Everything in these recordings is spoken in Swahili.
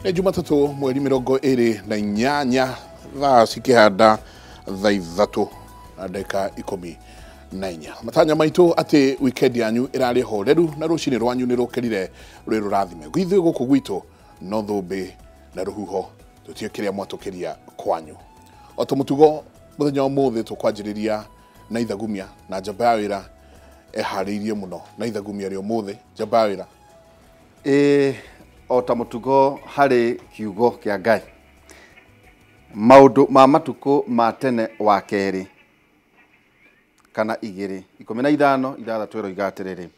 Nĩ Jumatatu mweri 28 thaa cikihanda thaa 3:14. Matanya maitu ati weekend yanyu irari horeru na rucini rwanyu ni rukerire ruri rurathime. Gwithu guku gwitu no thumbi na ruhuho tutie kiria mwatukiria kwanyu. Oto mutugo muthenya umuthi tukwanjiriria na Ithagumia na njamba ya wira ehariirie muno na Ithagumia ri umuthi njamba ya wira. Ota mutugo hari kiugo kia Ngai. Maundu ma matuko ma tene wa keri kana igiri 15 ithathatũ igatiriri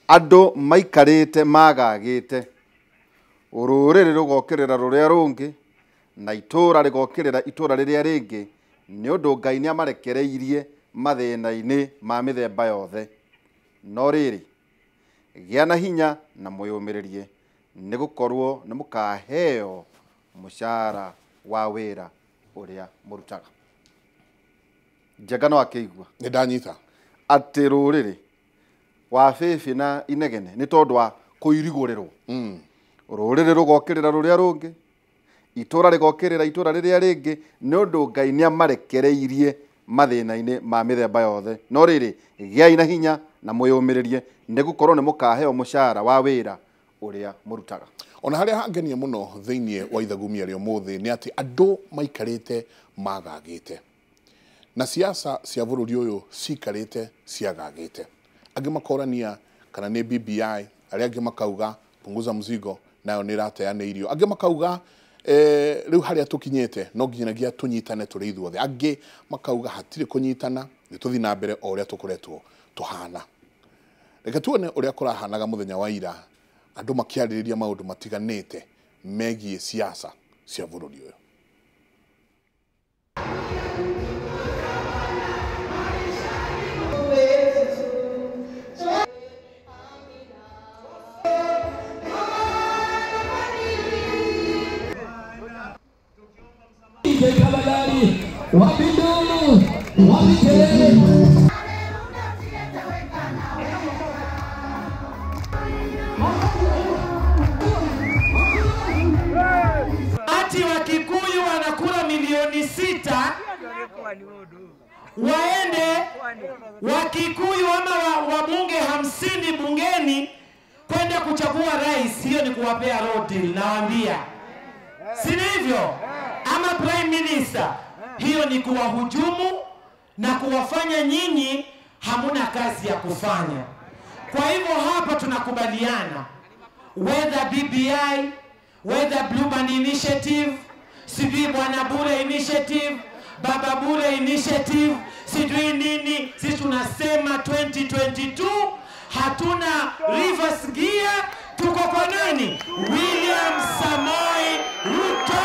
andu maikarite magagite ururiri rugokirira ruria rungi na itura rigokirira itura riria ringi ni undu Ngai ni amarekereirie mathina-ini ma mithemba yothe no riri gia na hinya na mwiyumiririe ni gukorwo ni mukaheo mushara wa wira uria murutaga. Njagano akigwa Ni ndanyita ati ruriri wa fifi na inegene ni tondu wa kuirigurirwo ruriri rugokirira ruria rungi itura rigokirira itura riria ringi ni undu Ngai ni amarekereirie mathina-ini ma mithemba yothe no riri giai na hinya na mwiyumiririe ni gukorwo ni mukaheo mushara wa wira uria murutaga. Ona haria hangenia muno thiini wa Ithagumia ri umuthi ni ati andu maikarite magagite na siasa cia bururi uyu cikarite ciagagite. Angi makorania kana ni BBI, aria angi makauga punguza mzigo nayo ni rateaneirio. Angi makauga riu haria tukinyete no nginyagia tunyitane turi ithuothe. Angi makauga hatire kunyitana ni tuthi na mbere o uria tukoretwo tuhana. Reke tuone uria kurahanaga muthenya wa ira andu makiaririria maundu matiganite megie siasa cia bururi uyu. Ati Wakikuyu wanakula milioni 6 waende Wakikuyu ama wabunge 50 bungeni kwenda kuchagua rais. Hiyo ni kuwapea road deal, nawaambia. Si hivyo? Ama prime minister, hiyo ni kuwahujumu na kuwafanya nyinyi hamuna kazi ya kufanya. Kwa hivyo hapa tunakubaliana, whether BBI, whether Blue Band Initiative, sijui Bwana Bure Initiative, Baba Bure Initiative, sijui nini, sisi tunasema 2022 hatuna reverse gear, tuko kwa nani? William Samoei Ruto.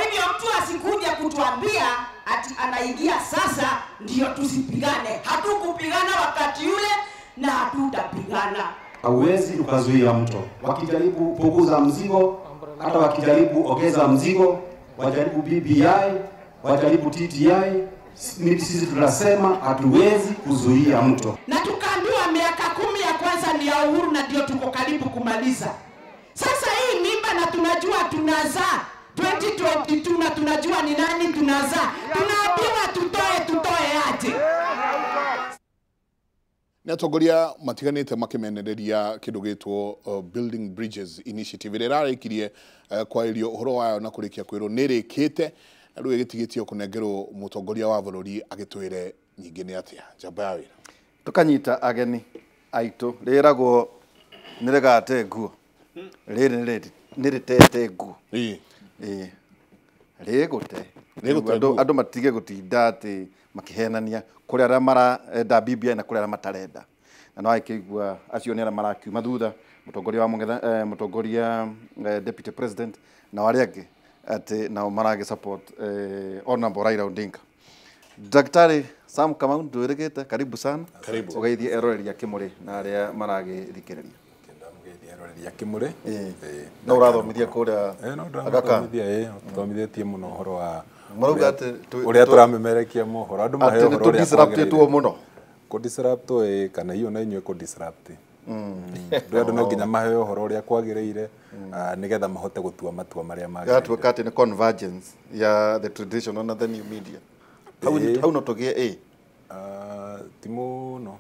Hivyo mtu asikuja kutuambia ati anaingia sasa ndio tusipigane. Hatukupigana wakati yule na hatutapigana. Hauwezi ukazuia mto. Wakijaribu punguza mzigo, hata wakijaribu ongeza mzigo, wajaribu BBI, wajaribu TTI, sisi tunasema hatuwezi kuzuia mto. Na tukaambiwa miaka 10 ya kwanza ni ya uhuru na ndio tuko karibu kumaliza. Sasa hii mimba na tunajua tunazaa 2022 na tunajua ni nani tunazaa. Tunaambiwa tutoe aje. Ni atongoria matiganite makimenereria kindu gitwo Building Bridges Initiative ira raikirie kwa irio uhoro wayo na kurikia kwiro nirikite na riu gitigitio kunengerwo mutongoria wa bururi agitwire nyingi ni atia njamba ya wira. Tukanyita ageni aitu riragwo niregate nguo niritete nguo rigute andu matige gutinda ati makihenania kuri aria marenda BBI na kuri aria matarenda na no aikigua acio ni aria marakiuma thutha mutongoria wa mutongoria deputy president na wale angi ati nao marage support honorable Raila Odinga. Daktari Sam Kamau ndwirigite karibu sana. Karibu. Ugeithie eroreria Kimuri na aria marage thikiriria. Ya Kimuri no urathomithia kuria agaka thomithĩtie muno horo wa marauga ati uria turamemerekia mohoro andu mahe horo uria disruptitwo muno ku disrupt kana hiyo na inywe ku disrupt Ndio no nginya maheo horo uria kwagiriire nigetha mahote gutua matua maria magiriire. Gatuĩka atĩ nĩ convergence ya the traditional na the new media. Hau no tũgie Timu No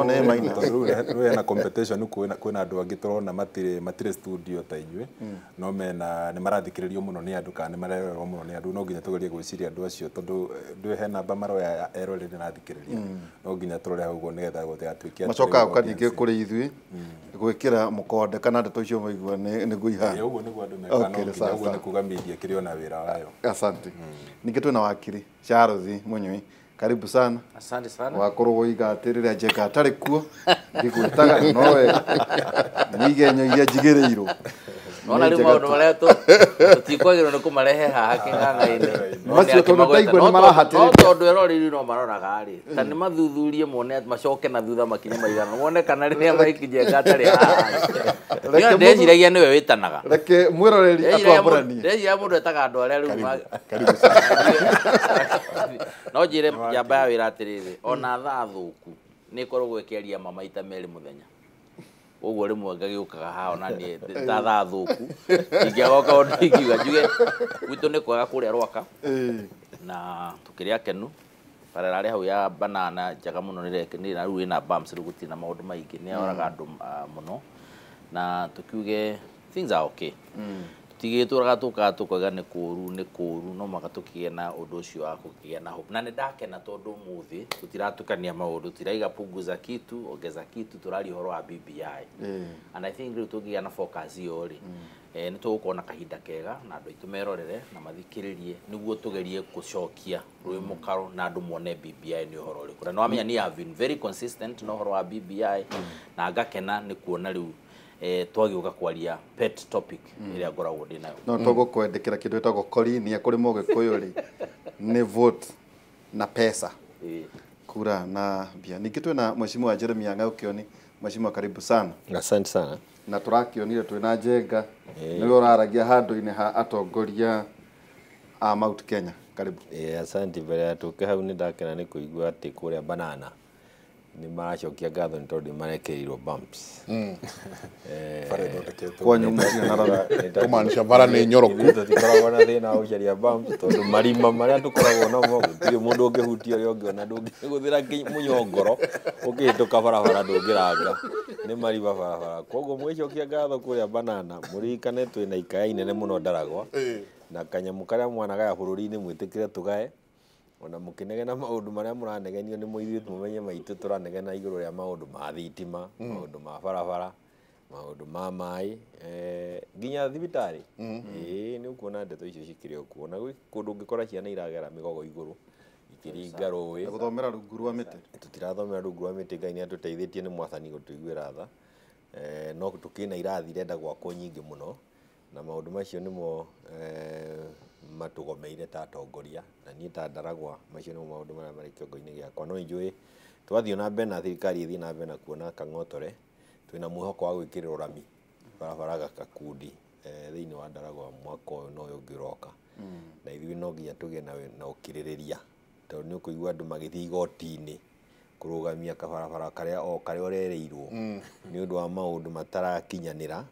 nĩ maina. Rĩu na competition kwĩna andũ angĩ tũrona matirĩ studio ta inyuĩ no mena nĩ marathikĩrĩrio mũno nĩ andũ kana nĩ marerorwo mũno nĩ andũ no nginya tũgerie gwĩciria andũ acio tondũ ndũĩ he namba maroya eroreri na thikĩrĩria no nginya tũrore hau ũguo nĩgetha gũtigatuĩke macokaga ũkaningĩ kũrĩ ithuĩ gwĩkĩra mũkonde kana ndeto icio maigua nĩguo ihana. Ũguo nĩguo andũ mekaga no nginya ũguo nĩ kuga media kĩrĩ ona wĩra wayo. Asante. Ningĩ twĩna wakiri Charles Munyui. Karibu sana. Asante sana. Wakorwo igatĩrĩra Njenga atarĩ kuo ngĩgwĩtaga no wega nĩigenyo iria njigĩrĩirwo. Nona rĩu maũndũ marĩa tũtikwagĩrĩirwo nĩ kũmarehe haha kĩng'ang'a-inĩ. Macio tondũ ndaigua nĩ marahatĩrĩria. No tondũ eroreri no maroraga rĩ ta nĩ mathuthurie mone macoke na thutha makinya maigana mone kana rĩrĩa maiki Njenga atarĩ haha. Nĩyo ndeciragia nĩwe wĩtanaga. Reke mwĩroreri atwambũranie. Ndeciragia mũndũ etaga andũ arĩa rĩu Karibu sana. no njĩre njamba ya wĩra atĩrĩrĩ ona thaa thũku nĩ ĩkoragwo ĩkĩaria ma maita merĩ mũthenya. Ũguo rĩmwe ngagĩũkaga haha ona niĩ thaa thũku ingĩagoka ũndũ ingiuga njuge gwitũ nĩ kwega kũrĩa Rwaka na tũkĩrĩ akenu barabara rĩ hau ya Banana njega mũno nĩ rĩu ĩna bumps rĩu gũtirĩ na maũndũ maingĩ nĩ yoraga andũ mũno na tũkiuge things are okay. Tigĩtũraga tũkaga nĩ kũũru no maka tũkĩgĩa na ũndũ ũcio wa kũgĩa na hope na nĩ ndakena tondũ mũthĩ tũtiratukania maũndũ tiraiga punguza kitu ongeza kitu tũrari horo wa BBI and I think rĩu tũngĩgĩa na focus iyo rĩ nĩ tũgũkorwo na kahinda kega na andũ aitũ merorere na mathikĩrĩrie nĩguo tũgerie gũcokia rwĩ mũkaro na andũ mone BBI nĩ ũhoro ũrĩkũ na no amenya ni have been very consistent na ũhoro wa BBI na ngakena nĩ kuona rĩu twagĩũka kwaria pet topic ĩrĩa ngoragwo ndĩ nayo. No tũgũkwendekera kĩndũ gĩtagwo korini kũrĩ mũgĩkũyũ rĩ nĩ vote na pesa kura na mbia. Ningĩ twĩna mheshimiwa Jeremia Ng'aũkioni. Mheshimiwa karibu sana. Asante sana. Na tũrakĩonire twĩna Njenga nĩwe ũraragia handũ-inĩ ha atongoria a Mount Kenya. Karibu. Asante. Mbere ya tũke hau nĩ ndakena nĩ kũigua atĩ kũrĩa Banana nĩ maracokia ngatho nĩ tondũ nĩmarekereirwo bumps. Kwa nyumu Kumaanisha bara nĩ nyoroku. Tũtikoragwo na thĩna wa gũcaria bumps tondũ marima marĩa tũkoragwo namo gũtirĩ mũndũ ũngĩhutia ũrĩa ũngĩ ona ndũngĩhũthĩra mũnyongoro ũkĩhĩtũka barabara ndũngĩranga nĩ marima barabara. Koguo mwĩcokia ngatho kũrĩa Banana mũririkane twĩna ikaya inene mũno Ndaragwa na kanyamũ karĩa mwanagaya bũrũri-inĩ mwĩtĩkĩre tũgae ona mũkĩnegena maũndũ marĩa mũranegenio nĩ mũithuĩ tũmenye maitũ tũranegena igũrũ rĩa maũndũ ma thitima maũndũ ma barabara maũndũ ma maĩ nginya thibitarĩ nĩ ũkuona ndeto icio cikĩrĩ o kuo na gwĩ kũndũ ũngĩkora ciana iragera mĩgogo igũrũ ikĩringa rũĩ gũthomera rungu rwa mĩtĩ. Tũtirathomera rungu rwa mĩtĩ. Ngai nĩ atũteithĩtie nĩ mwathani gũtũiguĩra tha no tũkĩna irathi irenda gwakwo nyingĩ mũno na maũndũ macio nĩmo matũgomeire ta atongoria na niĩ ta Ndaragwa macio nĩmo maũndũ marĩa marĩ kĩongo-inĩ gĩakwa no njũĩ twathiĩ na mbere na thirikari ĩthiĩ na mbere na kuona kang'otore twĩna mwĩhoko wa gwĩkĩrĩrwo rami barabara Gakundi thĩinĩ wa Ndaragwa mwaka ũyũ no ũngĩ ũroka na ithuĩ no nginya tũgĩe na ũkirĩrĩria tondũ nĩ ũkũigua andũ magĩthiĩ igoti-inĩ kũrũgamia kabarabara karĩa ũrereirwo nĩ ũndũ wa maũndũ matarakinyanĩra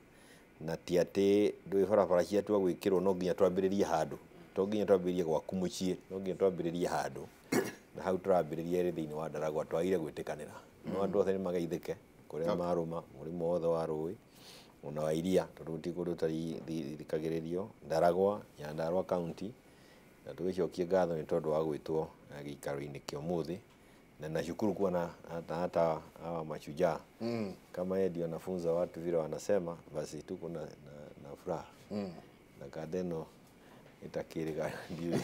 na ti atĩ ndũĩ barabara ciatua gwĩkĩrwo no nginya twambĩrĩrie handũ to nginya twambĩrĩrie gwaku mũciĩ no nginya twambĩrĩrie handũ na hau tũrambĩrĩria thĩinĩ wa Ndaragwa twagire gwĩtĩkanĩra no andũ othe nĩ mageithĩke kũrĩa marũma mũrimũ wothe wa rũĩ ona wa iria tondũ ti kũndũ thikagĩrĩrio Ndaragwa Nyandarua County na tũgĩcokie ngatho nĩ tondũ wa gwĩtwo gĩikaro-inĩ kĩa ũmũthĩ na nashukuru kuwa na hata hawa mashujaa kama yeye ndio anafunza watu vile wanasema basi tuko na furaha na kadeno itakiriga ndio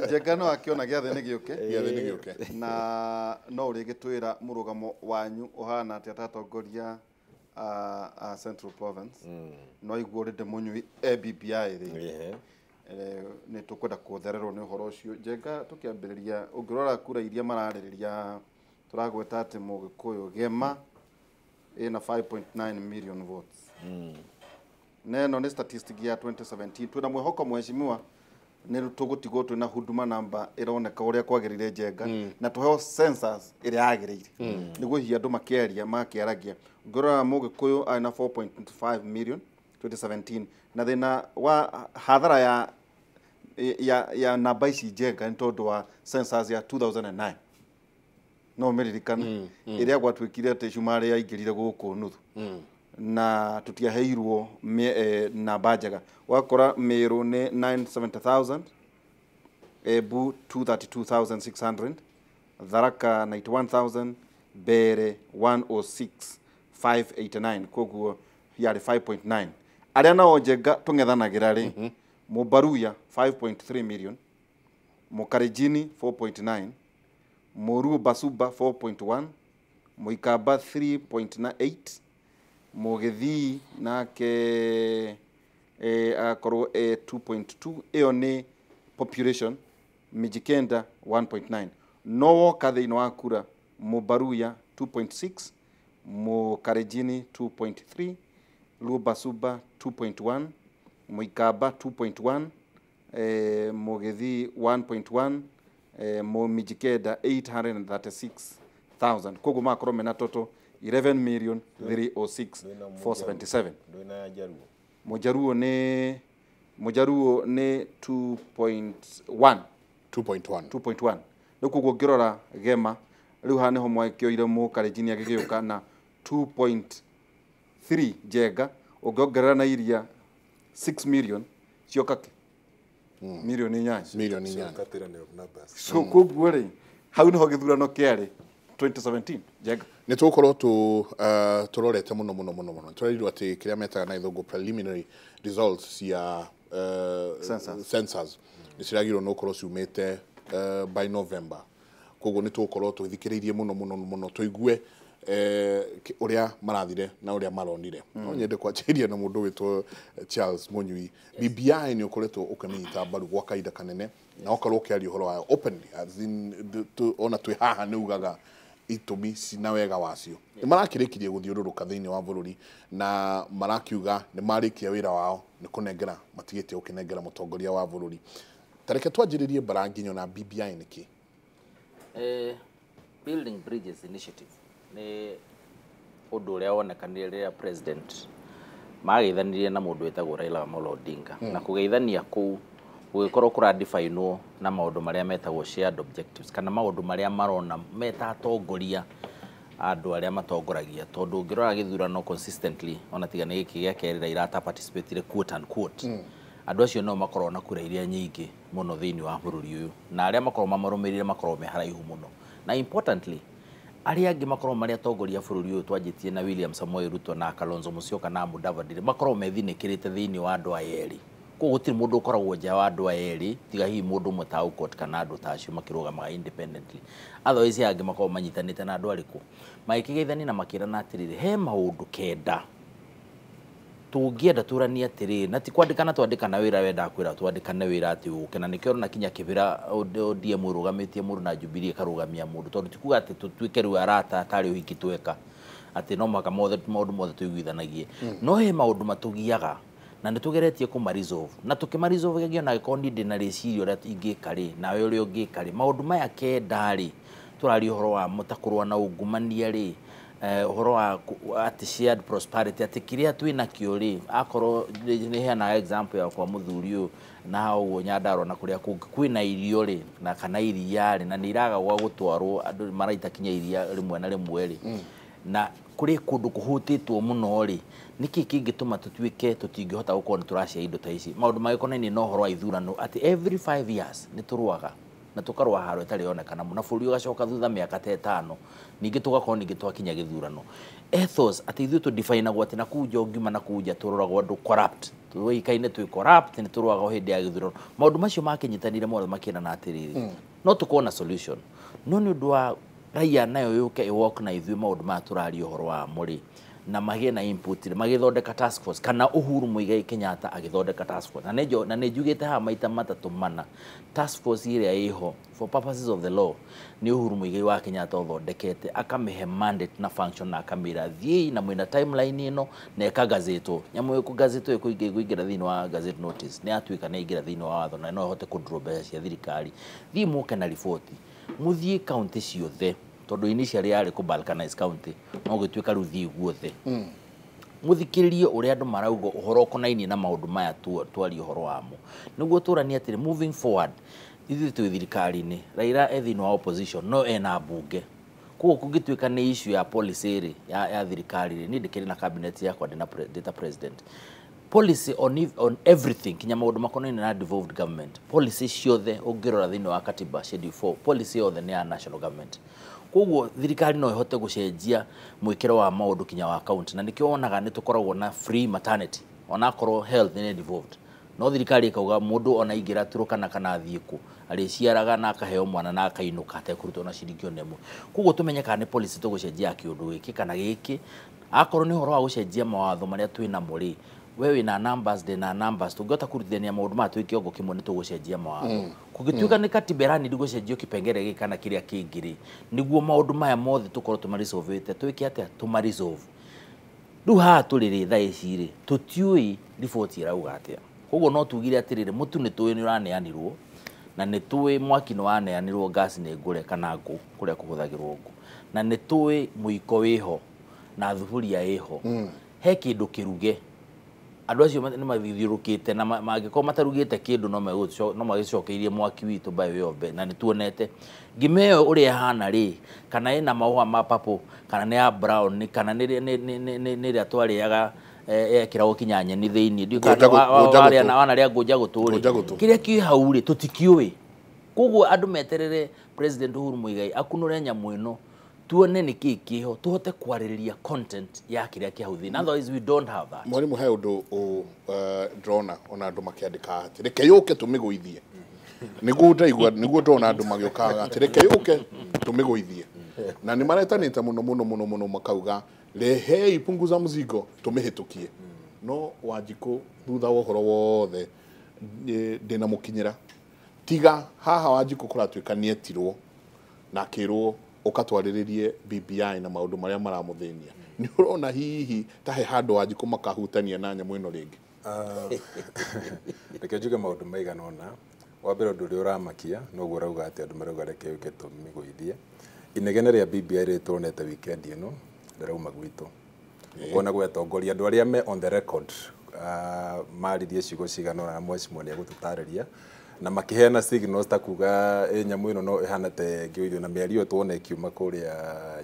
Njenga no akĩona gĩathĩ nĩ gĩũke Gĩathĩ nĩ gĩũke. na no ũrĩgĩtwĩra mũrũgamo wanyu ũhana atĩ atatongoria a Central Province no igwo rĩndĩ Munyui BBI rĩ nĩ tũkwenda kũthererwo nĩ ũhoro ũcio. Njenga tũkĩambĩrĩria ũngĩrora kura iria mararĩrĩria tũragweta atĩ mũgĩkũyũ Gema ĩna 5.9 million votes na ĩno nĩ statistic ya 2017 twĩna mwĩhoko mheshimiwa nä tå gå tigwo twä na huduma namba ä roneka å rä a kwagä rä njenga na tå heo census ä rä a yagä rä ire nä guo hihi andå makäaria makä ngä rora må gä kå yå arä na 4.5 million 2017 na thä na wa hathara ya namba ici njenga nä tondå wa census ya 2009 no mä ririkana ä rä a gwatuä kire atä cumarä yaingä rire gå kå nuthu na tutiaheirwo namba njega wakora Meru nä 970,000 Embu 232,600 Tharaka 91,000 Mbere 106,589 koguo yarä 5.9 arä a nao njenga tå ng'ethanagä ra rä Mũbaruya 5.3 million Mũkalenjin 4.9 Mũruo Basuba 4.1 Mũikamba 3.8 Mũgĩthii nake akorwo 2.2 ĩyo nĩ population Mijikenda 1.9 no woka thĩinĩ wa kura Mũbaruya 2.6 Mũkalenjin 2.3 Luo Basuba 2.1 Mũikamba 2.1 Mũgĩthii 1.1 Mijikenda 836,000 koguo makorwo mena total 11,306,477 Mũjaruo nĩ 2.1 2.1 rĩu koguo ngĩrora Gema rĩu haha nĩho mwakĩoire Mũkalenjin agĩgĩũka na 2.3 njenga ũngĩongerera na iria 6 million cioka milioni 8 so koguo rĩ hau nĩho gĩthurano kĩarĩ 2017 njenga nä tå korwo tå rorete må no tå rerirwo atä kä rä a metaga na ithångå preliminary results cia census nä ciragirwo no korwo ciumä te by November koguo nä tå korwo tå thikä rä irie må no tå igue å rä a marathire na å rä a maronire no nyende kwanjäria na må ndå wä two Charles Mũnyui BBI nä å koretwo å kä nyita mbaru gwa kahinda kanene na okorwo å kä aria å horo wayo openly ona twä haha nä ugaga itumi cina wega wacio nä marakä rä kirie gå thiå rå rå ka thä inä wa bå rå ri na marakiuga nä marä kia wä ra wao nä kå nengera matigä te gå kä nengera må tongoria wa bå rå ri tareke twanjä rä rie Mbaranginyo na BBI nä kä Building Bridges Initiative nä å ndå å rä a wonekanire rä rä a president mageithanirie na må ndå wä tagwo Raila Amolo Odinga na kå geithania kå gũgĩkorwo kũra-define na maũndũ marĩa metagwo shared objectives kana maũndũ marĩa marona metatongoria andũ arĩa matongoragia tondũ ũngĩrora gĩthurano consistently ona tiga nĩ gĩkĩ gĩa kerĩ Raila ata-participate quote unquote andũ acio no makorwo na kura iria nyingĩ mũno thĩinĩ wa bũrũri ũyũ na arĩa makorwo mamarũmĩrĩire makorwo me haraihu mũno na importantly arĩa angĩ makorwo marĩ atongoria bũrũri ũyũ twanjĩtie na William Samoei Ruto na Kalonzo Musyoka na Mudavadi makorwo methinĩkĩrĩte thĩinĩ wa andũ aya erĩ koguo gũtirĩ mũndũ ũkoragwo nja wa andũ aya erĩ tiga hihi mũndũ ũmwe ta Aukot kana andũ ta acio makĩrũgamaga independently otherwise angĩ makorwo manyitanĩte na andũ arĩkũ magĩkĩgeithania na makĩrana atĩrĩrĩ he maũndũ kenda tũngĩenda tũranie atĩrĩrĩ na ti kwandĩkana twandĩkana wĩra wendaga kwĩra twandĩkane wĩra atĩ ũke na nĩkĩo na kinya kĩbĩra ODM ũrũgamĩtie mũndũ na Jubilee karũgamia mũndũ tondũ tikuga atĩ tũtuĩke rĩu arata atarĩ ũhiki tweka atĩ no maka maũndũ mothe tũiguithanagie no he maũndũ matũgiaga na nĩ tũgeretie kũma-resolve na tũkĩma-resolve gĩo na gĩkorwo nĩ ndĩ na rĩciria ũrĩa ingĩka rĩ nawe ũrĩa ũngĩka rĩ maũndũ maya kenda rĩ tũraria ũhoro wa mũtakũrũa na ungumania rĩ ũhoro wa atĩ shared prosperity atĩ kĩrĩa twĩnakĩo rĩ akorwo nĩ heanaga example ya kwa mũthuri ũyũ na ũguo Nyandarua na kũrĩa kũngĩ kwĩna irio rĩ na kana iria rĩ na nĩ iraga gwa gũtwarwo andũ maraita kinya iria rĩmwe na rĩmwe rĩ na kũrĩ kũndũ kũhutĩtwo mũno rĩ nĩkĩ kĩngĩtũma tũtuĩke tũtingĩhota gũkorwo nĩ tũracia indo ta ici maũndũ magĩkonainie na ũhoro wa ithurano atĩ every 5 years nĩ tũrũaga na tũkarũa haro ĩtarĩ yonekana na bũrũri ũgacoka thutha mĩaka ta 5 ningĩ tũgakorwo ningĩ twakinya gĩthurano ethos atĩ ithuĩ tũdifainagwo atĩ na kuu nja ũngiuma na kuu nja tũroragwo andũ corrupt tũikaine twĩ corrupt nĩ tũrũaga o hĩndĩ ya gĩthurano maũndũ macio makĩnyitanire mothe makĩrana atĩrĩrĩ no tũkorwo na solution no nĩ ũndũ wa raia nayo yũke ĩwalk na ithuĩ maũndũ maya tũraria ũhoro wamo rĩ na magĩe na input magĩthondeka task force kana Uhuru Muigai Kenyatta agĩthondeka task force na nĩ njugĩte haha maita matatũ mana task force ĩrĩa ĩho for purposes of the law ni Uhuru Muigai wa Kenyatta ũthondekete akamĩhe mandate na function na akamĩra thiĩ na mwĩna timeline ĩno na ĩkagazetwo nyamũ ĩkũ gazetwo ĩkũingĩra thĩinĩ wa gazette notice nĩ atuĩka nĩ ingĩra thĩinĩ wa watho na no ĩhote kũndrwo mbeca cia thirikari thiĩ mũke na riboti mũthiĩ county ciothe tondu initially yari ku balkanize county no gituika ru thi guothe muthikiririe uri andu maraugo uhoro konainie na maundu maya twari uhoro wamo niguo turania atiri moving forward ithu twi thirikari-ini Raila ethino wa opposition no ena bunge kuo kugituika ni issue ya policy ri ya thirikari ni ndikiri na cabinet yakwa data president policy on everything kinya maundu makonainie na devolved government policy ciothe ungirora thini wa katiba schedule 4 policy yothe ni ya national government koguo thirikari no ihote gucenjia mwikiro wa maundu kinya wa county na nikio wonaga ni tukoragwo na free maternity ona korwo health ni devolved no thirikari ikauga mundu ona ingira turukana kana thiiku ariciaraga na akaheo mwana na akainuka atekurutwo na ciringi onemo koguo tumenyeka ni policy tugucenjia kiundu giki kana giki akorwo ni horo wa gucenjia mawatho maria twina muri wewe na numbers de na numbers tungota kurithania maundu ma twikiongo kimwe ni tugucenjia mawatho kugituika ni katiberani ndigucenjio kipengere giki kana kiria kingiri niguo maundu maya mothe tukorwo tumarisolvete twiki atia tumarisolve duha turiri thaiciri tutiui report irauga atia koguo no tugire atiriri mutu ni tuwi ni uraneanirwo na ni tuwi mwaki no aneanirwo gas ni ngure kana ngu kuria kuhuthagirwo ngu na ni tuwi muiko wiho na thuburia iho he kindu kiruge andu acio ni mathithirukite na mangiko matarugite kindu no magicokeirie mwaki witu bayo yombe na nituonete ngimeo uri hana ri kana ina mahua ma papo kana ni ya brown kana ni ria twariaga ekirago kinyanye ni thiini ndio kana wari na wana ria ngoja guturi kiria ki hauri tutikiui koguo andu meterere president Uhuru Muigai akunure nyamu ino tuone ni kiho tuhote kwaririria content ya kiria kihaudhi otherwise we don't have that mwalimu he undu drona ona andu makiandika ati reke yuke tumiguithie niguo ndaigua niguo ndona andu magiokaga ati reke yuke tumiguithie na ni maretanite muno makauga rehei punguza mzigo tumihitukie no Wanjiku thutha wa uhoro wothe ndina mukinyira tiga haha Wanjiku kuratuika nietirwo na kirwo ukatwariririe BBI na maundu maria maramuthenia ni urona hihi tahe handu Wanjiku makahutania na nyamu ino ringi reke njuge maundu maigana ona wa mbere undu uri uramakia no guo rauga ati andu marauga reke yuke tumiguithie inegene ria BBI ritonete weekend ino ndarauma gwitu kuona gwetongoria andu aria me on the record maririe ciugo cigana na mwecimu ni agututariria na makiheana signals ta kuga nyamu ino no ihanate ngioithio na miario tuone kiuma kuria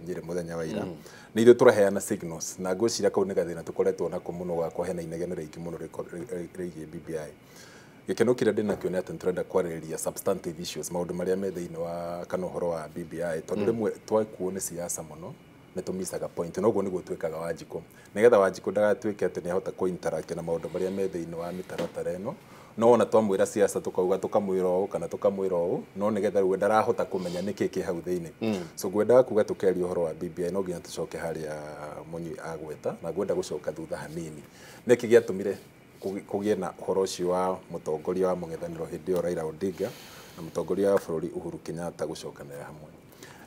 Nyeri muthenya wa ira ni ithu turaheana signals na ngwicira kau ni gathina tukoretwo na kumuno gwa hena inegene rĩingĩ muno rĩgiĩ BBI gikeno kiria ndina kio ni ati turenda kwarĩrĩria substantive issues maundu maria me thĩinĩ wa kana uhoro wa BBI tondu rimwe twaikuo ni siasa muno netumisaga point no guo niguo twikaga Wanjiku nigetha Wanjiku ndagatuike ati ni ahota ku interact na maundu maria me thĩinĩ wa mitaratara ino no ona twamwira siasa tukauga tukamwira o kana tukamwira o no nigetha rĩu ndarahota kumenya niki ki hau thĩinĩ so gwenda kuga tukeria uhoro wa BBI no nginya tucoke haria munyi agweta na gwenda gucoka thutha hanini niki giatumire kugie na uhoro ucio wa mutongoria wa mung'ethaniro hindi yo Raila Odinga na mutongoria wa bururi Uhuru Kenyatta gucokanira hamwe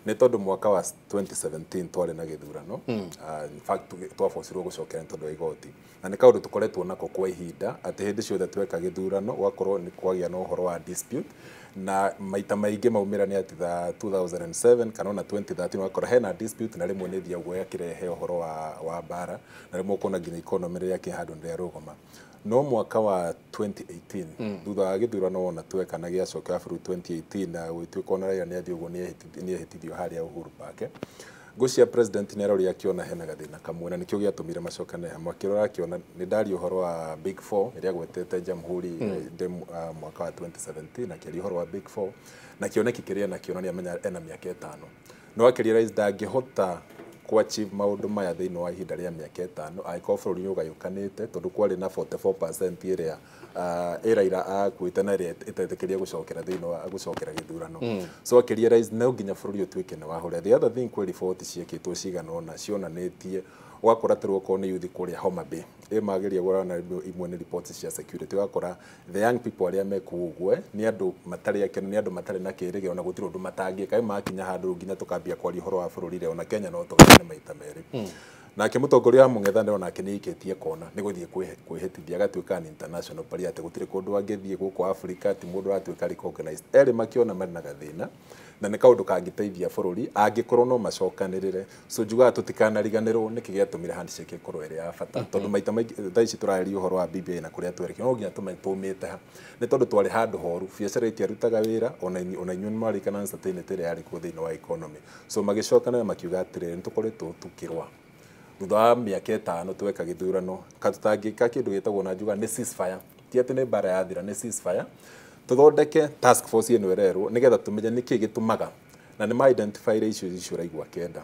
ni tondu mwaka wa 2017 twari na githurano in fact twafocirwo gucokera tondu igoti na ni kaundu tukoretwo nako kwa ihinda ati hindi ciothe tweka githurano gwakorwo ni kwagia na uhoro wa dispute na maita maingi maumira ni ati 2007 kana na 2013 wakora hena dispute na rimwe ni thia guoya kirehe uhoro wa bara na rimwe kuna nginya economy ria kihandu ndia rugoma no mwaka wa 2018 thutha wa githurano wona tweka na giacokera buru 2018 na gwituika ona Raila ni athi uguo ni ehitithio haria Uhuru Park gucia president ni arori akiona hena gathina kamwe na nikio giatumire macokane hamwe akirora akiona ni ndari uhoro wa Big 4 iria gwetete jamhuri mwaka wa 2017 na kiri uhoro wa Big 4 na kioneki kiria na kiona ni amenya ena miaka 5 no akiria rais ndangihota ku achieve maundu maya thiini wa ihinda ria miaka 5 aiko bururi ni ugayukanite tondu kwari na 44% iria Raila akuite na iria itetekeria gucokera thiini wa gucokera githurano so akiria rais no nginya bururi utuike ni wahore the other thing kweli 40 ciekitwo cigana ona cionanitie wakora tĩrwo ko nĩ youth kũrĩa Homa Bay mageria gũrana imwe nĩ reports cia security wakora the young people arĩa mekugwe nĩ andũ matarĩ akenu nĩ andũ matarĩ na kĩrĩgĩrĩro na gũtirĩ ũndũ matangĩka makinya handũ nginya tũkambia kwaria ũhoro wa bũrũri rĩo na Kenya no tũgane maita merĩ nake mũtongoria wa mũng'ethanĩro nake nĩ ikĩtie kona nĩ gũthiĩ kwĩhĩtithia agatuĩka an international party atĩ gũtirĩ kũndũ angĩthiĩ gũkũ Africa ti mũndũ aratuĩka recognized erĩ makiona marĩ na gathĩna na nĩ kaũndũ kangĩteithia bũrũri angĩkorwo no macokanĩrĩre so njugaga tũtikanariganĩrwo nĩkĩ gĩatũmire handshake ĩkorwo ĩrĩ ya bata tondũ maita maingĩ thaa ici tũraria ũhoro wa BBI na kũrĩa twerekea no nginya tũmĩte ha nĩ tondũ twarĩ handũ horu biacara itiarutaga wĩra ona inyuĩ nĩmarikana uncertainty ĩrĩa yarĩ kuo thĩinĩ wa economy so magĩcokanĩrĩra makiuga atĩrĩrĩ nĩtũkoretwo tũkĩrũa thutha wa mĩaka 5 tweka gĩthurano katutangĩka kĩndũ gĩtagwo na njuga nĩ ceasefire ti atĩ nĩ mbara yathira nĩ ceasefire tuthondeke task force ĩno ĩrerwo nĩgetha tũmenye nĩkĩ gĩtũmaga na nĩ ma identify issues icio raigua kenda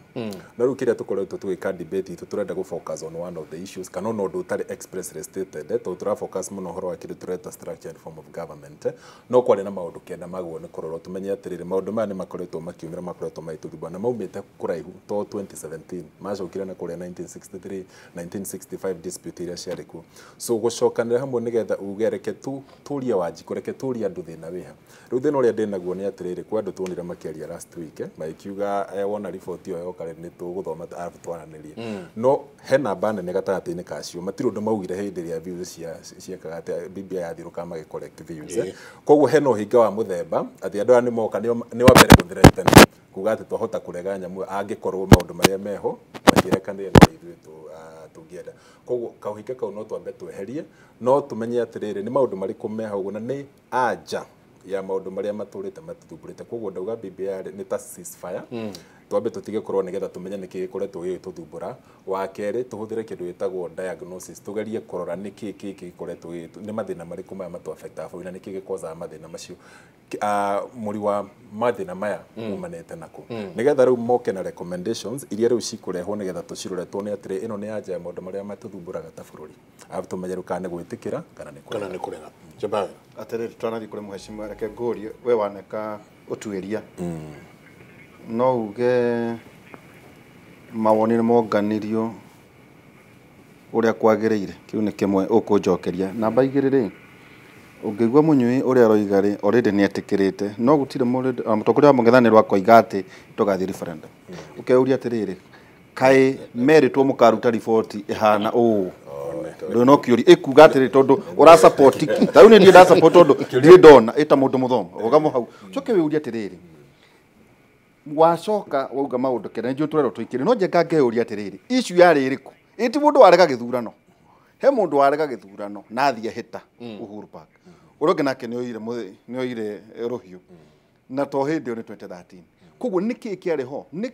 na rĩu kĩrĩa tũkoretwo tũgĩka debate itũ tũrenda gũ focus on one of the issues kana no ũndũ ũtarĩ expressly stated tondũ tũra focus mũno ũhoro wa kĩrĩa tũreta structured form of government no kwarĩ na maũndũ kenda magwo nĩ kũrorwo tũmenye atĩrĩrĩ maũndũ maya nĩ makoretwo makiumĩra makoretwo maitũthumba na maumĩte kũraihu to 2017 macokire na kũrĩa 1963 1965 dispute iria ciarĩ kuo so gũcokanĩra hamwe nĩgetha ugereke tũria Wanjikũ reke tũria andũ thĩna wĩha rĩu thĩna ũrĩa ndĩnaguo nĩ atĩrĩrĩ kwa andũ tuonire makĩaria last week maikiuga wona report ĩyo yoka nĩ tũgũthoma twaranĩrie no he namba nene gatagatĩ-inĩ kacio matirĩ ũndũ maugire hĩndĩ ĩrĩa views ciekaga atĩ BBI yathirũka magĩ collect views koguo he na ũhinga wa mũthemba atĩ andũ aya nĩ moka nĩ wa mbere gũthreaten kuga atĩ twahota kũrega nyamũ angĩkorwo maũndũ marĩa meho makĩrekanĩre na ithuĩ tũngĩenda koguo kaũhinga kau no twambe tweherie no tũmenye atĩrĩrĩ nĩ maũndũ marĩkũ meho ũguo na nĩ anja ya maũndũ marĩa matũrĩte matuthumbũrĩte koguo ndauga BBI nĩ ta ceasefire twambe tũtige korwo nĩgetha tũmenye nĩkĩ gĩkoretwo gĩgĩtũthumbũra wa kerĩ tũhũthĩre kĩndũ gĩtagwo diagnosis tũgerie kũrora nĩkĩ gĩkoretwo nĩ mathĩna marĩkũ maya matu affect bũrũri na nĩkĩ gĩkozaga mathĩna macio mũri wa mathĩna maya umanĩte nako nĩgetha rĩu moke na recommendations iria rĩu cikũrehwo nĩgetha tũcirore tuone atĩrĩ ĩno nĩ anja ya maũndũ marĩa matũthumbũraga ta bũrũri arabu tũmenye rĩu kana nĩ gwĩtĩkĩra kana nĩ kũrega Jabari atĩrĩrĩ twanathiĩ kũrĩ mheshimiwa reke ngũrie we waneka ũtuĩria no uge mawoni nĩ monganirio ũrĩa kwagĩrĩire kĩu nĩ kĩmwe ũkũnjokeria namba igĩrĩ rĩ ũngĩigua Mũnyui ũrĩa aroiga rĩ already nĩ etĩkĩrĩte no gũtirĩ mũtongoria wa mũng'ethanĩro akoiga atĩ tũgathiĩ referendum ũkeuria atĩrĩrĩ kaĩ merĩtwo mũkaruta riboti ĩhana ũũ rĩu no kĩũria ĩkuga atĩrĩ tondũ ũra support ki rĩu nĩ niĩ nda support tondũ ndiĩ ndona ĩta mũndũ mũthomu ũgamo hau coke wĩuria atĩrĩrĩ wacoka wauga maũndũ kenda nĩnjũ tũrerwo tũikĩre no njenga ngeuria atĩrĩrĩ issue yarĩ ĩrĩkũ ĩti mũndũ warega gĩthurano he mũndũ warega gĩthurano na athiĩ hĩta Uhuru Park ũrĩa ũngĩ nake nĩ oire rũhiũ na to hĩndĩ ĩyo nĩ 2013 koguo nĩkĩ kĩarĩ ho nĩ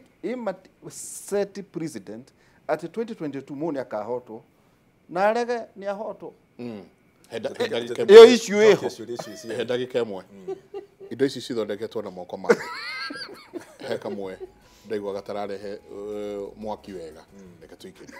set president at 2022 mũndũ nĩ akahotwo na arege nĩ ahotwo ĩyo issue ĩho he ndagĩka ĩmwe indo ici cithondeketwo na moko make he kamwe ndaigua gatararehe mwaki wega reke tũikĩrie